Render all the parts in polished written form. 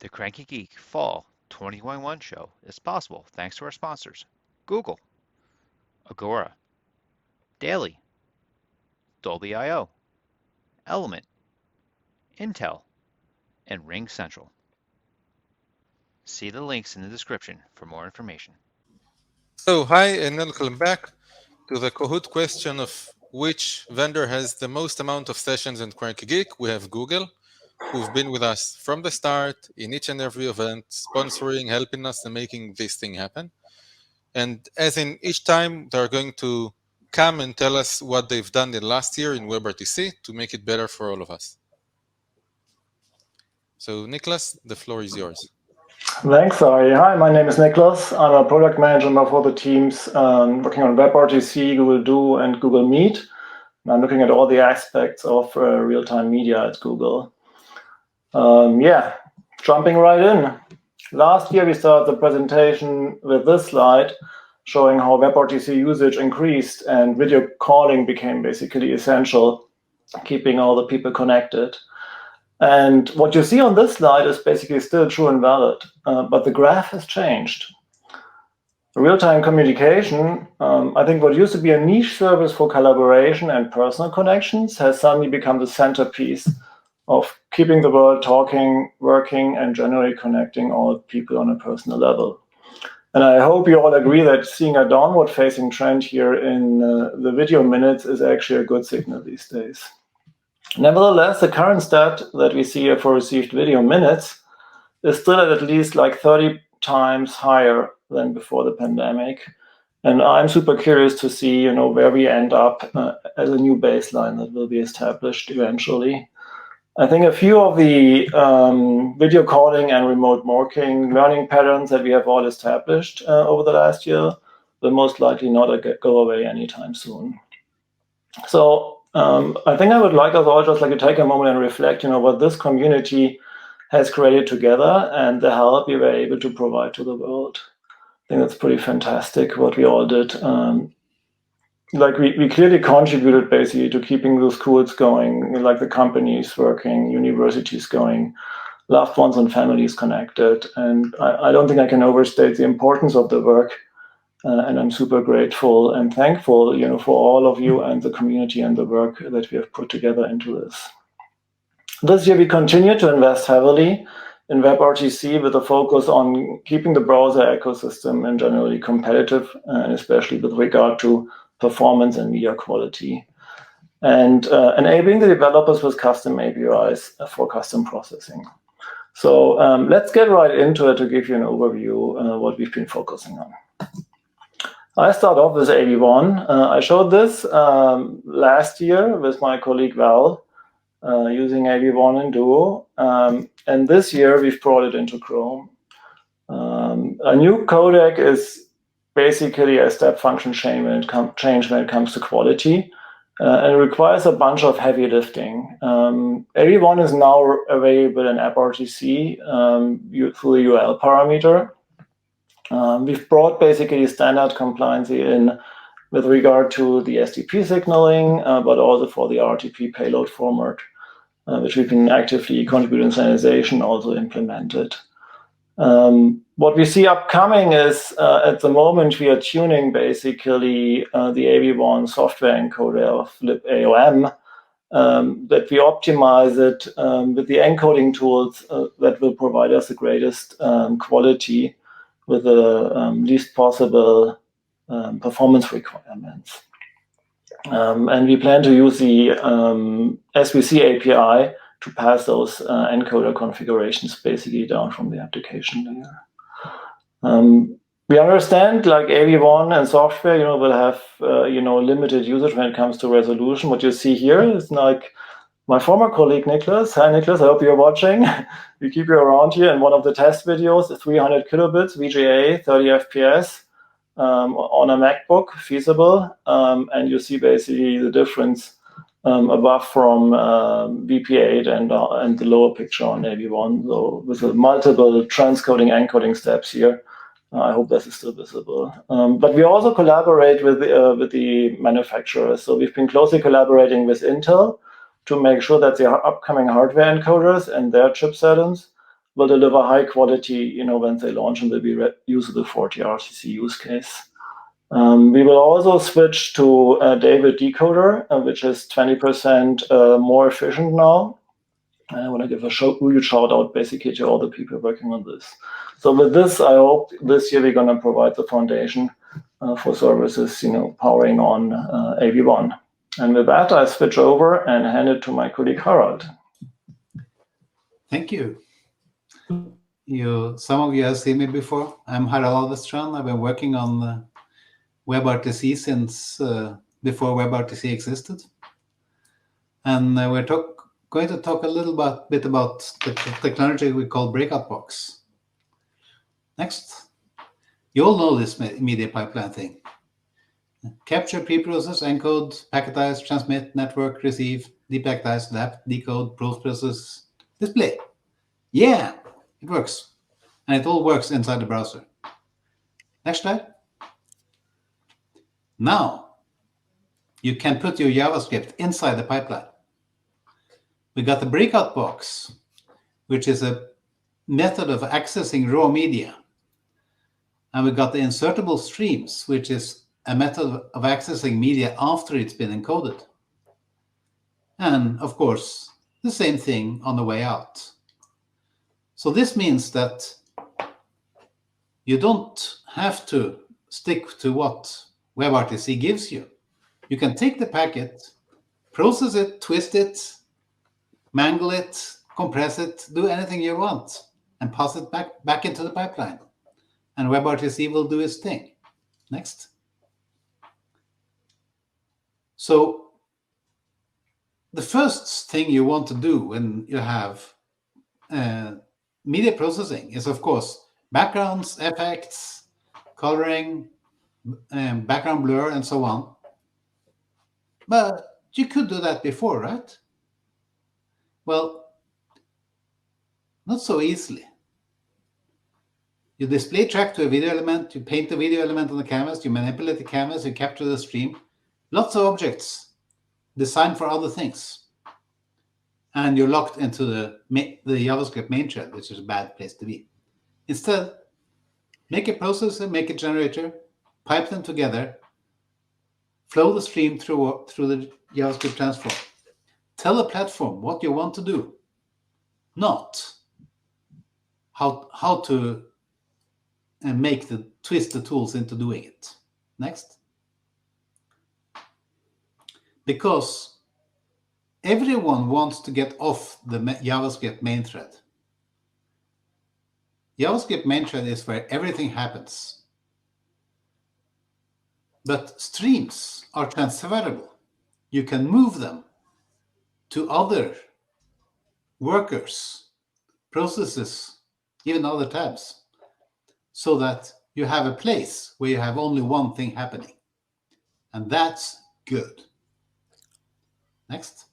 The Cranky Geek Fall 2021 show is possible thanks to our sponsors, Google, Agora, Daily, Dolby.io, Element, Intel, and Ring Central. See the links in the description for more information. So, hi and welcome back to the Kahoot question of which vendor has the most amount of sessions in Cranky Geek. We have Google, who've been with us from the start in each and every event, sponsoring, helping us, and making this thing happen. And as in each time, they're going to come and tell us what they've done in last year in WebRTC to make it better for all of us. So, Niklas, the floor is yours. Thanks, Ari. Hi, my name is Niklas. I'm a product manager for the teams working on WebRTC, Google Do, and Google Meet. And I'm looking at all the aspects of real-time media at Google. Jumping right in. Last year, we started the presentation with this slide showing how WebRTC usage increased and video calling became basically essential, keeping all the people connected. And what you see on this slide is basically still true and valid, but the graph has changed. Real-time communication, I think what used to be a niche service for collaboration and personal connections has suddenly become the centerpiece of keeping the world talking, working, and generally connecting all people on a personal level. And I hope you all agree that seeing a downward-facing trend here in the video minutes is actually a good signal these days. Nevertheless, the current stat that we see here for received video minutes is still at least like 30 times higher than before the pandemic. And I'm super curious to see, where we end up as a new baseline that will be established eventually. I think a few of the video calling and remote working learning patterns that we have all established over the last year will most likely not go away anytime soon. So I think I would like us all just to take a moment and reflect, what this community has created together and the help we were able to provide to the world. I think that's pretty fantastic what we all did. We clearly contributed basically to keeping the schools going, like the companies working, universities going, loved ones and families connected. And I don't think I can overstate the importance of the work. And I'm super grateful and thankful, for all of you and the community and the work that we have put together into this. This year, we continue to invest heavily in WebRTC with a focus on keeping the browser ecosystem and generally competitive, and especially with regard to performance and media quality, and enabling the developers with custom APIs for custom processing. So let's get right into it to give you an overview of what we've been focusing on. I start off with AV1. I showed this last year with my colleague Val using AV1 in Duo. And this year we've brought it into Chrome. A new codec is basically a step function change when it comes to quality. And it requires a bunch of heavy lifting. AV1 is now available in WebRTC through the UL parameter. We've brought basically standard compliance in with regard to the SDP signaling, but also for the RTP payload format, which we've been actively contributing standardization also implemented. What we see upcoming is, at the moment, we are tuning basically the AV1 software encoder of LibAOM, that we optimize it with the encoding tools that will provide us the greatest quality with the least possible performance requirements. And we plan to use the SVC API to pass those encoder configurations basically down from the application layer. We understand AV1 and software, will have, limited usage when it comes to resolution. What you see here is my former colleague, Niklas. Hi, Niklas, I hope you're watching. We keep you around here. In one of the test videos, 300 kilobits, VGA, 30 FPS on a MacBook, feasible. And you see basically the difference above from VP8 and the lower picture on AV1. So with multiple transcoding, encoding steps here, I hope this is still visible. But we also collaborate with the manufacturers. So we've been closely collaborating with Intel to make sure that the upcoming hardware encoders and their chip settings will deliver high quality, when they launch, and will be usable for the RTC use case. We will also switch to a David decoder, which is 20% more efficient now. I want to give a huge shout out basically to all the people working on this. So with this, I hope this year we're going to provide the foundation for services, powering on AV1. And with that, I switch over and hand it to my colleague Harald. Thank you. Some of you have seen me before. I'm Harald Alvestrand. I've been working on WebRTC since before WebRTC existed. And we're going to talk a little bit about the technology we call Breakout Box. Next. You all know this media pipeline thing. Capture, preprocess, encode, packetize, transmit, network, receive, depacketize, adapt, decode, process, display. Yeah, it works. And it all works inside the browser. Next slide. Now, you can put your JavaScript inside the pipeline. We got the Breakout Box, which is a method of accessing raw media. And we got the insertable streams, which is a method of accessing media after it's been encoded. And of course, the same thing on the way out. So this means that you don't have to stick to what WebRTC gives you. You can take the packet, process it, twist it, mangle it, compress it, do anything you want, and pass it back into the pipeline. And WebRTC will do its thing. Next. So the first thing you want to do when you have media processing is, of course, backgrounds, effects, coloring, background blur, and so on. But you could do that before, right? Well, not so easily. You display track to a video element, you paint the video element on the canvas, you manipulate the canvas, you capture the stream. Lots of objects designed for other things. And you're locked into the JavaScript main thread, which is a bad place to be. Instead, make a processor, make a generator, pipe them together, flow the stream through the JavaScript transform. Tell the platform what you want to do, not how to twist the tools into doing it. Next. Because everyone wants to get off the JavaScript main thread. JavaScript main thread is where everything happens. But streams are transferable. You can move them to other workers, processes, even other tabs, so that you have a place where you have only one thing happening. And that's good. Next.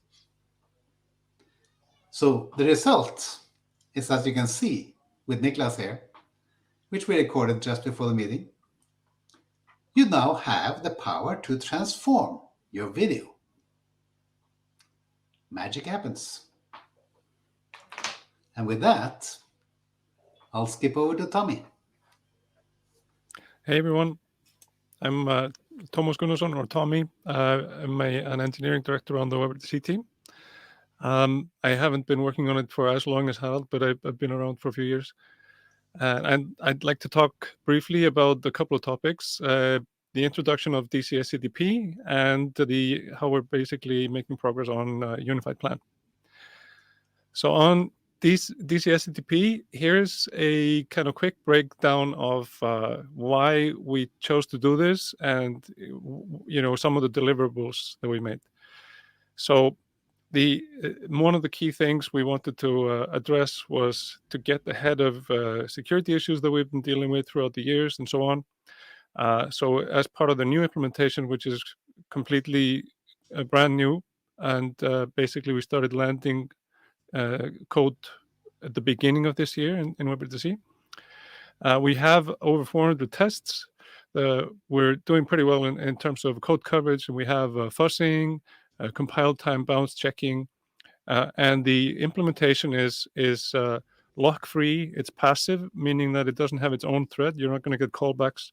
So the result is, as you can see with Niklas here, which we recorded just before the meeting, you now have the power to transform your video. Magic happens. And with that, I'll skip over to Tommy. Hey everyone, I'm Tomas Gunnarsson, or Tommy. I'm an engineering director on the WebRTC team. I haven't been working on it for as long as Harald, but I've been around for a few years. And I'd like to talk briefly about a couple of topics. The introduction of dcSCTP and how we're basically making progress on Unified Plan. So on dcSCTP, here's a kind of quick breakdown of why we chose to do this and some of the deliverables that we made. So one of the key things we wanted to address was to get ahead of security issues that we've been dealing with throughout the years and so on. So as part of the new implementation, which is completely brand new, and basically we started landing code at the beginning of this year in WebRTC. We have over 400 tests. We're doing pretty well in terms of code coverage, and we have fuzzing, compile time bounce checking, and the implementation is lock-free. It's passive, meaning that it doesn't have its own thread. You're not going to get callbacks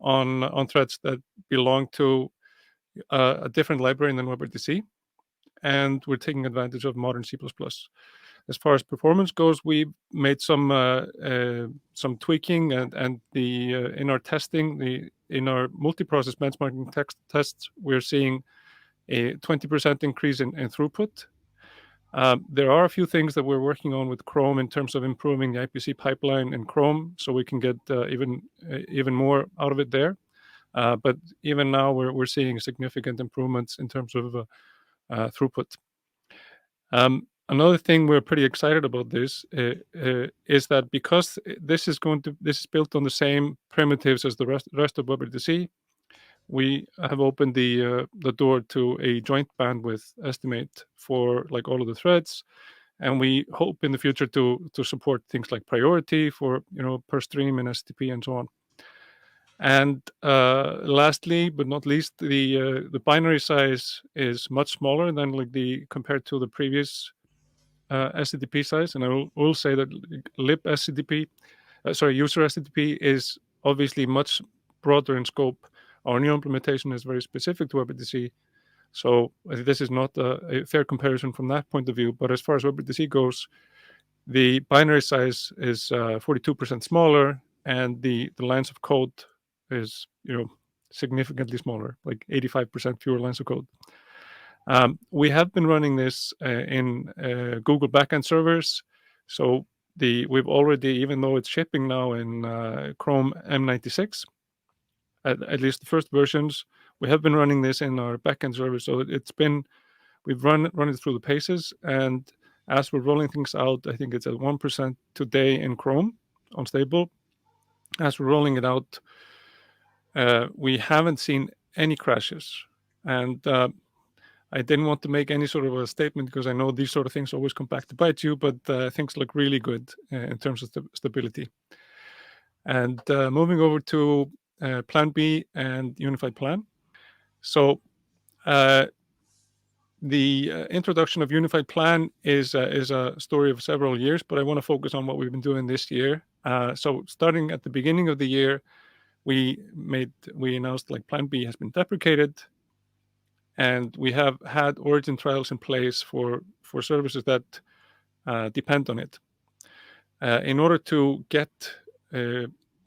on threads that belong to a different library than WebRTC. And we're taking advantage of modern C++. As far as performance goes, we made some tweaking, and in our testing, in our multi-process benchmarking tests, we're seeing a 20% increase in throughput. There are a few things that we're working on with Chrome in terms of improving the IPC pipeline in Chrome, so we can get even more out of it there. But even now, we're seeing significant improvements in terms of throughput. Another thing we're pretty excited about this is that because this is built on the same primitives as the rest of WebRTC, we have opened the door to a joint bandwidth estimate for like all of the threads, and we hope in the future to support things like priority for per stream and STP and so on. And lastly, but not least, the binary size is much smaller than compared to the previous SCTP size. And I will say that lib SCTP, user SCTP is obviously much broader in scope. Our new implementation is very specific to WebRTC, so this is not a fair comparison from that point of view. But as far as WebRTC goes, the binary size is 42% smaller, and the lines of code is significantly smaller, like 85% fewer lines of code. We have been running this in Google backend servers, so we've already, even though it's shipping now in Chrome M96, at least the first versions, we have been running this in our backend server. So we've run it through the paces, and as we're rolling things out, I think it's at 1% today in Chrome on stable. As we're rolling it out, we haven't seen any crashes, and I didn't want to make any sort of a statement because I know these sort of things always come back to bite you, but things look really good in terms of stability. And moving over to Plan B and Unified Plan. So the introduction of Unified Plan is a story of several years, but I want to focus on what we've been doing this year. So starting at the beginning of the year, we announced Plan B has been deprecated, and we have had origin trials in place for services that depend on it. In order to get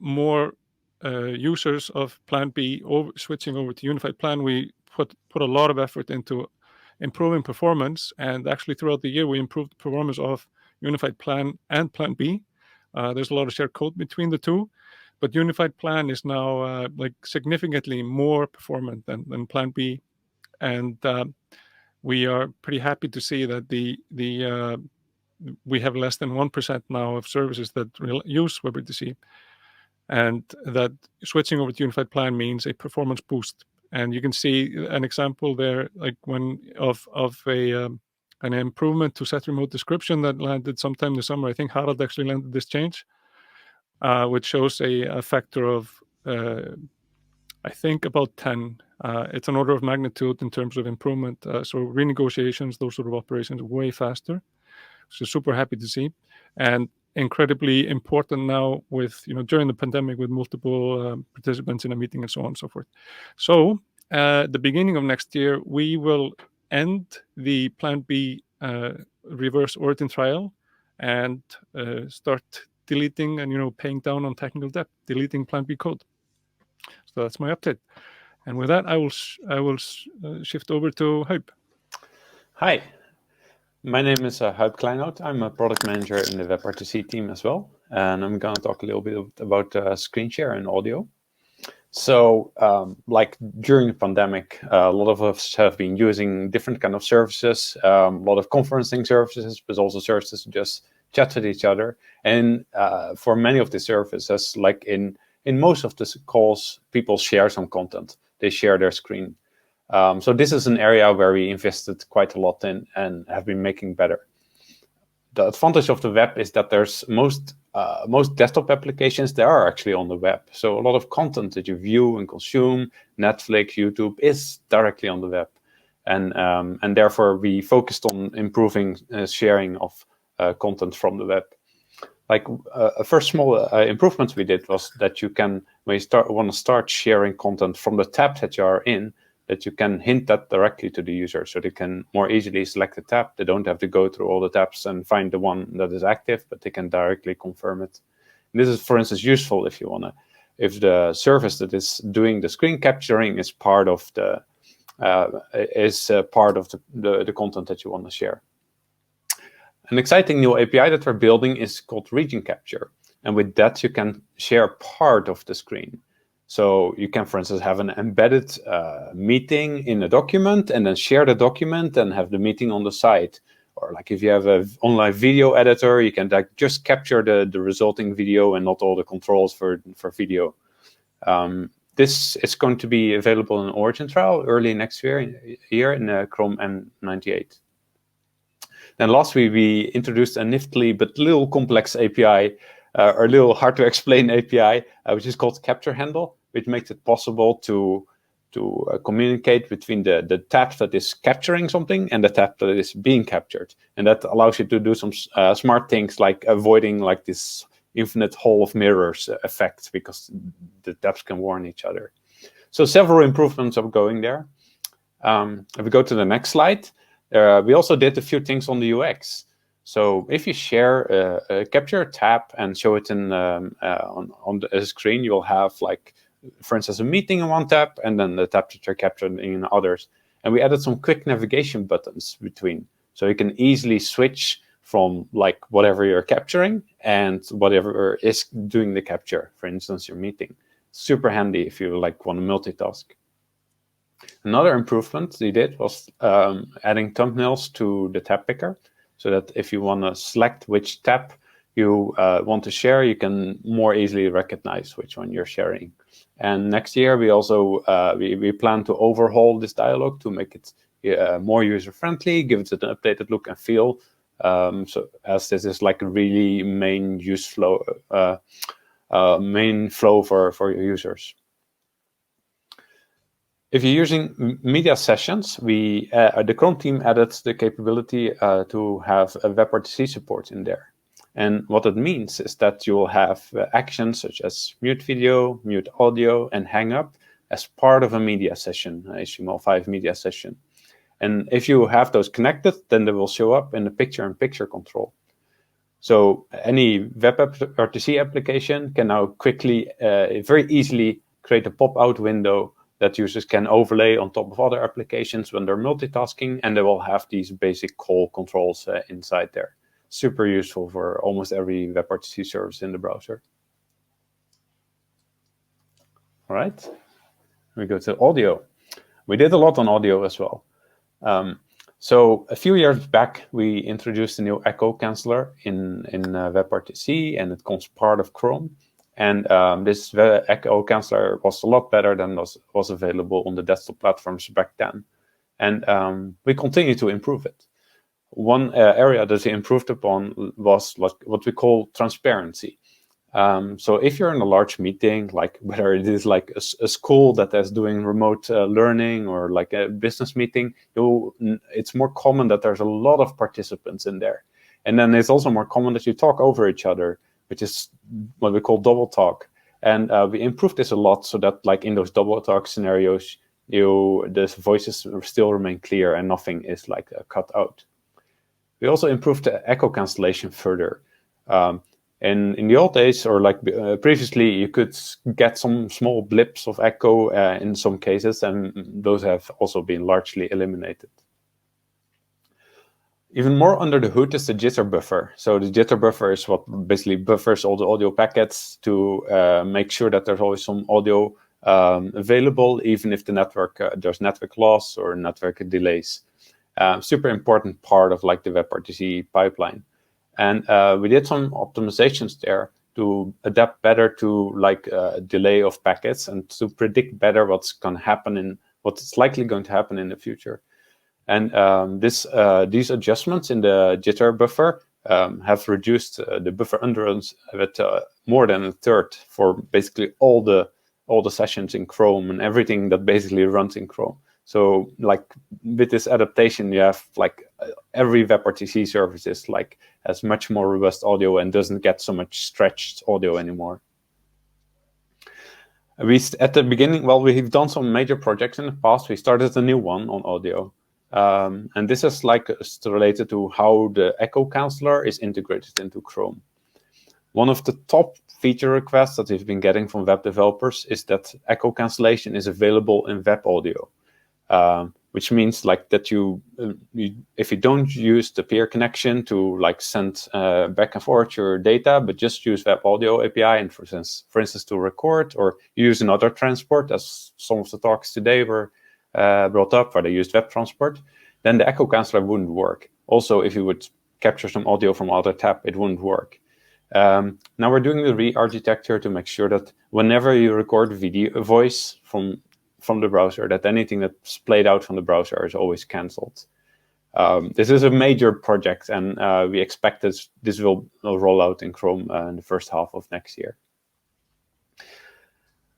more users of Plan B switching over to Unified Plan, we put a lot of effort into improving performance, and actually throughout the year we improved the performance of Unified Plan and Plan B. There's a lot of shared code between the two, but Unified Plan is now significantly more performant than Plan B, and we are pretty happy to see that we have less than 1% now of services that use WebRTC, and that switching over to Unified Plan means a performance boost. And you can see an example there, of an improvement to set remote description that landed sometime this summer. I think Harald actually landed this change, which shows a factor of I think about 10. It's an order of magnitude in terms of improvement. So renegotiations, those sort of operations, way faster. So super happy to see, and incredibly important now with during the pandemic with multiple participants in a meeting and so on and so forth. So at the beginning of next year, we will end the Plan B reverse origin trial and start deleting and paying down on technical debt, deleting Plan B code. So that's my update. And with that, I will shift over to Huib. Hi, my name is Huib Kleinhout. I'm a product manager in the WebRTC team as well, and I'm going to talk a little bit about Screenshare and audio. So, during the pandemic, a lot of us have been using different kind of services, a lot of conferencing services, but also services to just chat with each other. And for many of the services, in most of the calls, people share some content. They share their screen. So this is an area where we invested quite a lot in and have been making better. The advantage of the web is that there's most desktop applications that are actually on the web. So a lot of content that you view and consume, Netflix, YouTube, is directly on the web. And therefore we focused on improving sharing of content from the web. like a first small improvement we did was that you can, when you want to start sharing content from the tab that you are in, that you can hint that directly to the user, so they can more easily select the tab. They don't have to go through all the tabs and find the one that is active, but they can directly confirm it. And this is, for instance, useful if you want to, if the service that is doing the screen capturing is part of the the content that you want to share. An exciting new API that we're building is called region capture. And with that, you can share part of the screen. So you can, for instance, have an embedded meeting in a document and then share the document and have the meeting on the side. Or like if you have an online video editor, you can like just capture the resulting video and not all the controls for video. This is going to be available in Origin trial early next year in Chrome N98. Then lastly, we introduced a nifty but little complex API, or a little hard to explain API, which is called Capture Handle, which makes it possible to communicate between the tab that is capturing something and the tab that is being captured. And that allows you to do some smart things like avoiding like this infinite hall of mirrors effect, because the tabs can warn each other. So several improvements are going there. If we go to the next slide, we also did a few things on the UX. So if you share capture a tab and show it in on the screen, you'll have like, for instance, a meeting in one tab and then the tab that you're capturing in others. And we added some quick navigation buttons between, so you can easily switch from like whatever you're capturing and whatever is doing the capture, for instance, your meeting. Super handy if you like want to multitask. Another improvement we did was adding thumbnails to the tab picker, so that if you want to select which tab you want to share, you can more easily recognize which one you're sharing. And next year, we also we plan to overhaul this dialog to make it more user-friendly, give it an updated look and feel. So as this is like a really main flow for your users. If you're using media sessions, the Chrome team added the capability to have a WebRTC support in there. And what it means is that you will have actions such as mute video, mute audio, and hang up as part of a media session, HTML5 media session. And if you have those connected, then they will show up in the picture-in-picture control. So any WebRTC application can now quickly, very easily create a pop-out window that users can overlay on top of other applications when they're multitasking, and they will have these basic call controls inside there. Super useful for almost every WebRTC service in the browser. All right, we go to audio. We did a lot on audio as well. So a few years back, we introduced a new echo canceller in WebRTC, and it comes part of Chrome. And this echo canceller was a lot better than was available on the desktop platforms back then. And we continue to improve it. One area that we improved upon was what we call transparency. So if you're in a large meeting, like whether it is like a school that is doing remote learning or like a business meeting, it's more common that there's a lot of participants in there. And then it's also more common that you talk over each other, which is what we call double talk. And we improved this a lot so that like in those double talk scenarios, the voices still remain clear and nothing is like cut out. We also improved the echo cancellation further. And in the old days, or like previously, you could get some small blips of echo in some cases, and those have also been largely eliminated. Even more under the hood is the jitter buffer. So the jitter buffer is what basically buffers all the audio packets to make sure that there's always some audio available, even if the network there's network loss or network delays. Super important part of like the WebRTC pipeline. And we did some optimizations there to adapt better to like delay of packets and to predict better what's going to happen what's likely going to happen in the future. And these adjustments in the jitter buffer have reduced the buffer endurance with more than a third for basically all the sessions in Chrome and everything that basically runs in Chrome. So like with this adaptation, you have like every WebRTC services like has much more robust audio and doesn't get so much stretched audio anymore. At the beginning, well, we've done some major projects in the past. We started a new one on audio. And this is related to how the echo canceller is integrated into Chrome. One of the top feature requests that we've been getting from web developers is that echo cancellation is available in web audio, which means that if you don't use the peer connection to send back and forth your data, but just use web audio API, and for instance to record, or use another transport, as some of the talks today were brought up, where they used web transport, then the echo canceller wouldn't work. Also, if you would capture some audio from other tab, it wouldn't work. Now we're doing the re-architecture to make sure that whenever you record voice from the browser, that anything that's played out from the browser is always cancelled. This is a major project, and we expect this will roll out in Chrome in the first half of next year.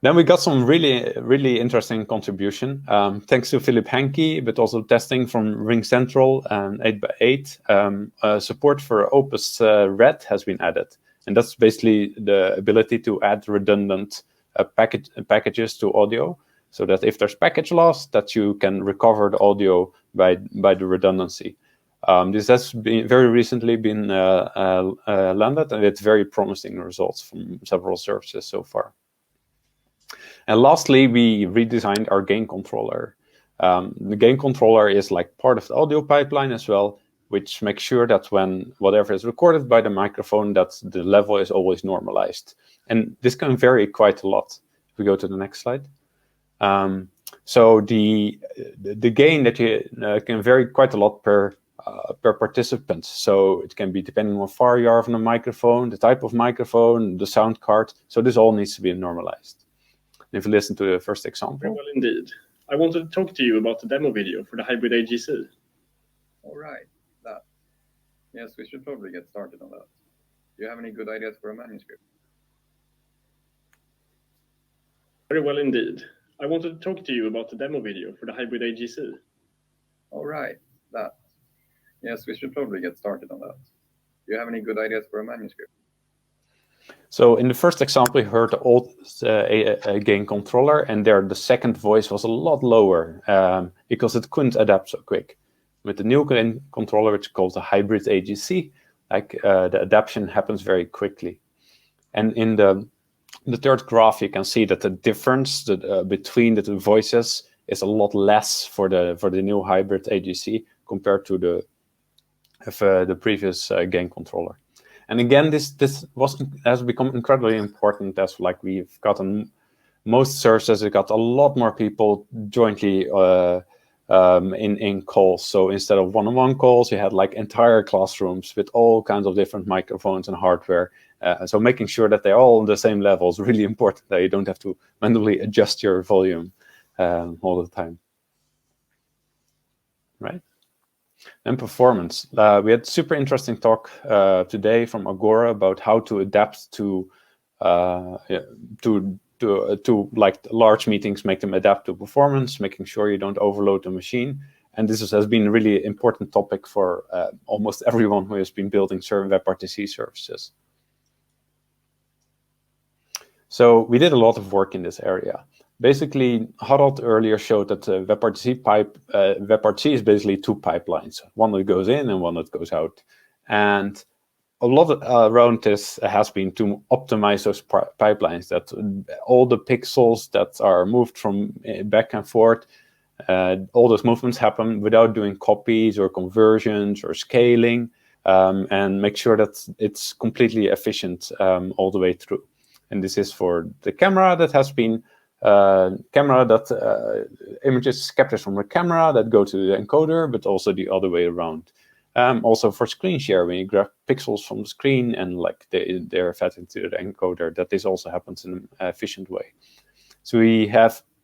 Then we got some really interesting contribution, thanks to Philip Henke, but also testing from Ring Central and 8x8. Support for Opus Red has been added, and that's basically the ability to add redundant packages to audio, so that if there's package loss, that you can recover the audio by the redundancy. This has very recently been landed, and it's very promising results from several services so far. And lastly, we redesigned our gain controller. The gain controller is part of the audio pipeline as well, which makes sure that when whatever is recorded by the microphone, that the level is always normalized. And this can vary quite a lot. If we go to the next slide. So the gain that can vary quite a lot per participant. So it can be depending on how far you are from the microphone, the type of microphone, the sound card. So this all needs to be normalized. If you listen to the first example. Very well indeed. I wanted to talk to you about the demo video for the hybrid AGC. All right, that. Yes, we should probably get started on that. Do you have any good ideas for a manuscript? Very well indeed. I wanted to talk to you about the demo video for the hybrid AGC. All right, that. Yes, we should probably get started on that. Do you have any good ideas for a manuscript? So in the first example, you heard the old gain controller, and there the second voice was a lot lower because it couldn't adapt so quick. With the new gain controller, which is called the hybrid AGC, the adaptation happens very quickly. And in the third graph, you can see that the difference between the two voices is a lot less for the new hybrid AGC compared to the previous gain controller. And again, this has become incredibly important as we've gotten most services. We got a lot more people jointly in calls. So instead of one-on-one calls, you had entire classrooms with all kinds of different microphones and hardware. So making sure that they're all on the same level is really important, that you don't have to manually adjust your volume all the time. Right? And performance. We had super interesting talk today from Agora about how to adapt to large meetings, make them adapt to performance, making sure you don't overload the machine. And this has been a really important topic for almost everyone who has been building certain WebRTC services. So we did a lot of work in this area. Basically, Harald earlier showed that WebRTC is basically two pipelines, one that goes in and one that goes out. And a lot around this has been to optimize those pipelines, that all the pixels that are moved from back and forth, all those movements happen without doing copies or conversions or scaling, and make sure that it's completely efficient all the way through. And this is for the camera that has been images captured from the camera that go to the encoder, but also the other way around. Also for screen share, when you grab pixels from the screen and they're fed into the encoder, that this also happens in an efficient way. So we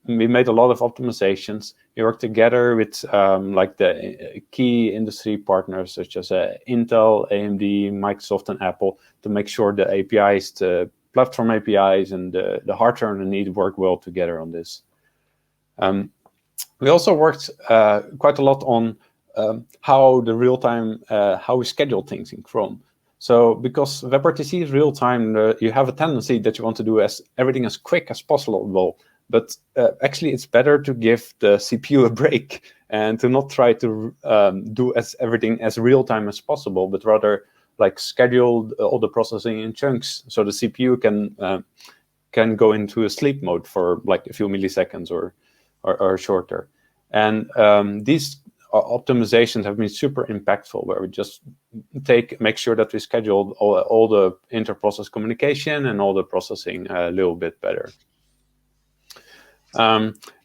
made a lot of optimizations. We worked together with the key industry partners such as Intel, AMD, Microsoft, and Apple to make sure the APIs, the platform APIs, and the hardware underneath work well together on this. We also worked quite a lot on how the real-time, how we schedule things in Chrome. So because WebRTC is real time, you have a tendency that you want to do everything as quick as possible. But actually, it's better to give the CPU a break and to not try to do everything as real time as possible, but rather like schedule all the processing in chunks, so the CPU can go into a sleep mode for like a few milliseconds or shorter. And these optimizations have been super impactful, where we just make sure that we schedule all the inter-process communication and all the processing a little bit better.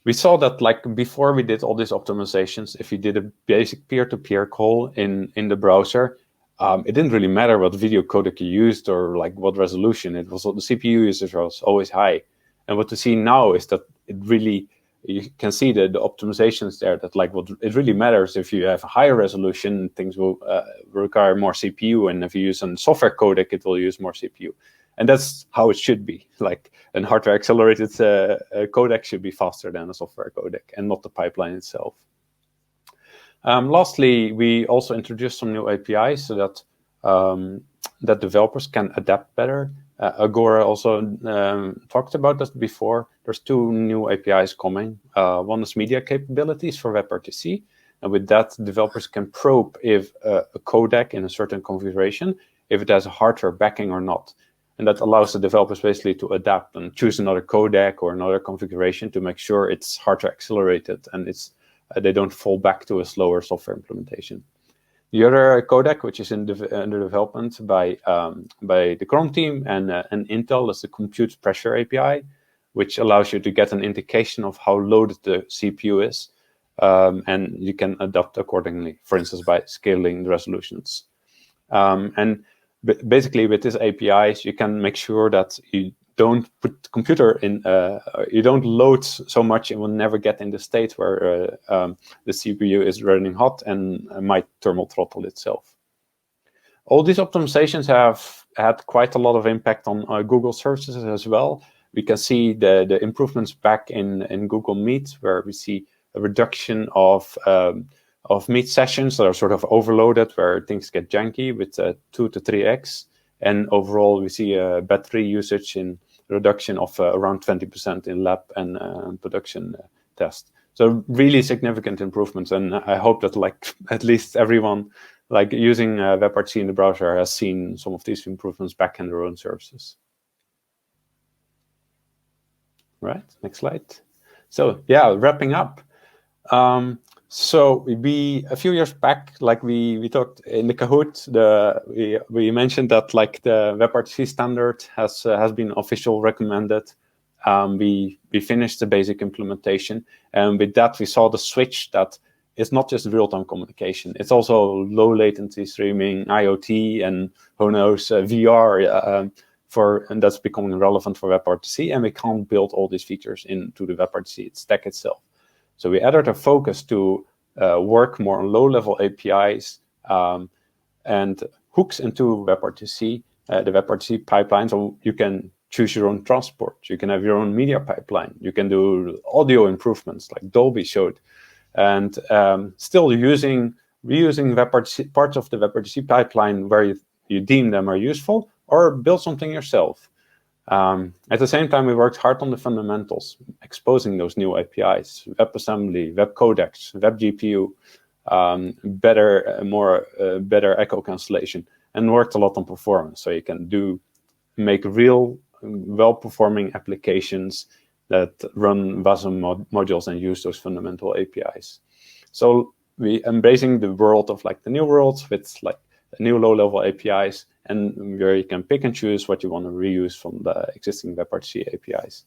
We saw that like before we did all these optimizations, if you did a basic peer-to-peer call in the browser, it didn't really matter what video codec you used or like what resolution. It was, the CPU usage was always high. And what we see now is that it really, you can see the optimizations there, that like what it really matters if you have a higher resolution, things will require more CPU, and if you use a software codec, it will use more CPU. And that's how it should be. Like a hardware accelerated codec should be faster than a software codec and not the pipeline itself. Lastly, we also introduced some new APIs so that that developers can adapt better. Agora also talked about this before. There's 2 new APIs coming. One is media capabilities for WebRTC, and with that, developers can probe if a codec in a certain configuration, if it has a hardware backing or not. And that allows the developers basically to adapt and choose another codec or another configuration to make sure it's hardware accelerated and it's they don't fall back to a slower software implementation. The other codec, which is under development by the Chrome team and Intel, is the compute pressure API, which allows you to get an indication of how loaded the CPU is, and you can adapt accordingly, for instance, by scaling the resolutions. And basically, with these APIs, you can make sure that you don't put the computer in, you don't load so much, it will never get in the state where the CPU is running hot and might thermal throttle itself. All these optimizations have had quite a lot of impact on Google services as well. We can see the improvements back in Google Meet, where we see a reduction of Meet sessions that are sort of overloaded, where things get janky with 2 to 3x. And overall, we see a battery usage in reduction of around 20% in lab and production test. So really significant improvements, and I hope that like at least everyone like using WebRTC in the browser has seen some of these improvements back in their own services. Right, next slide. So yeah, wrapping up. So a few years back, like we talked in the Kahoot, we mentioned that like the WebRTC standard has been official recommended. We finished the basic implementation, and with that we saw the switch that it's not just real-time communication; it's also low latency streaming, IoT, and who knows VR. And that's becoming relevant for WebRTC, and we can't build all these features into the WebRTC stack itself. So we added a focus to work more on low-level APIs and hooks into WebRTC, the WebRTC pipeline, so you can choose your own transport. You can have your own media pipeline. You can do audio improvements like Dolby showed, and still reusing WebRTC, parts of the WebRTC pipeline where you deem them are useful, or build something yourself. At the same time, we worked hard on the fundamentals, exposing those new APIs, WebAssembly, web codecs, web GPU, better echo cancellation, and worked a lot on performance. So you can make real, well-performing applications that run WASM modules and use those fundamental APIs. So we embracing the world of like the new worlds with like new low-level APIs, and where you can pick and choose what you want to reuse from the existing WebRTC APIs.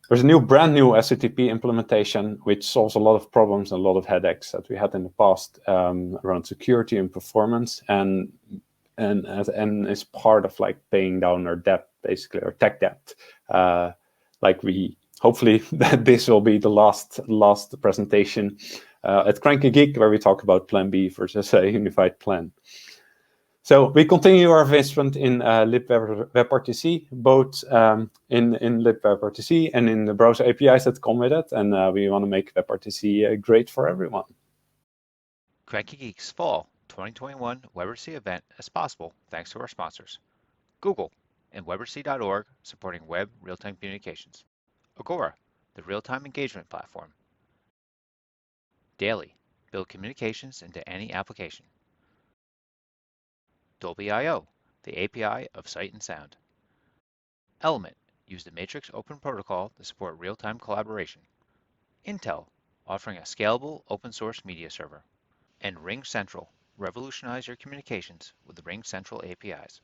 There's a brand new SCTP implementation, which solves a lot of problems and a lot of headaches that we had in the past around security and performance, and is part of like paying down our debt, basically, our tech debt. Hopefully that this will be the last presentation at Cranky Geek, where we talk about Plan B versus a unified plan. So we continue our investment in libWebRTC, both in libWebRTC and in the browser APIs that come with it, and we want to make WebRTC great for everyone. Cranky Geek's Fall 2021 WebRTC event as possible thanks to our sponsors. Google and WebRTC.org supporting web real-time communications. Agora, the real-time engagement platform. Daily, build communications into any application. Dolby.io, the API of sight and sound. Element, use the Matrix Open Protocol to support real-time collaboration. Intel, offering a scalable open-source media server. And Ring Central, revolutionize your communications with the Ring Central APIs.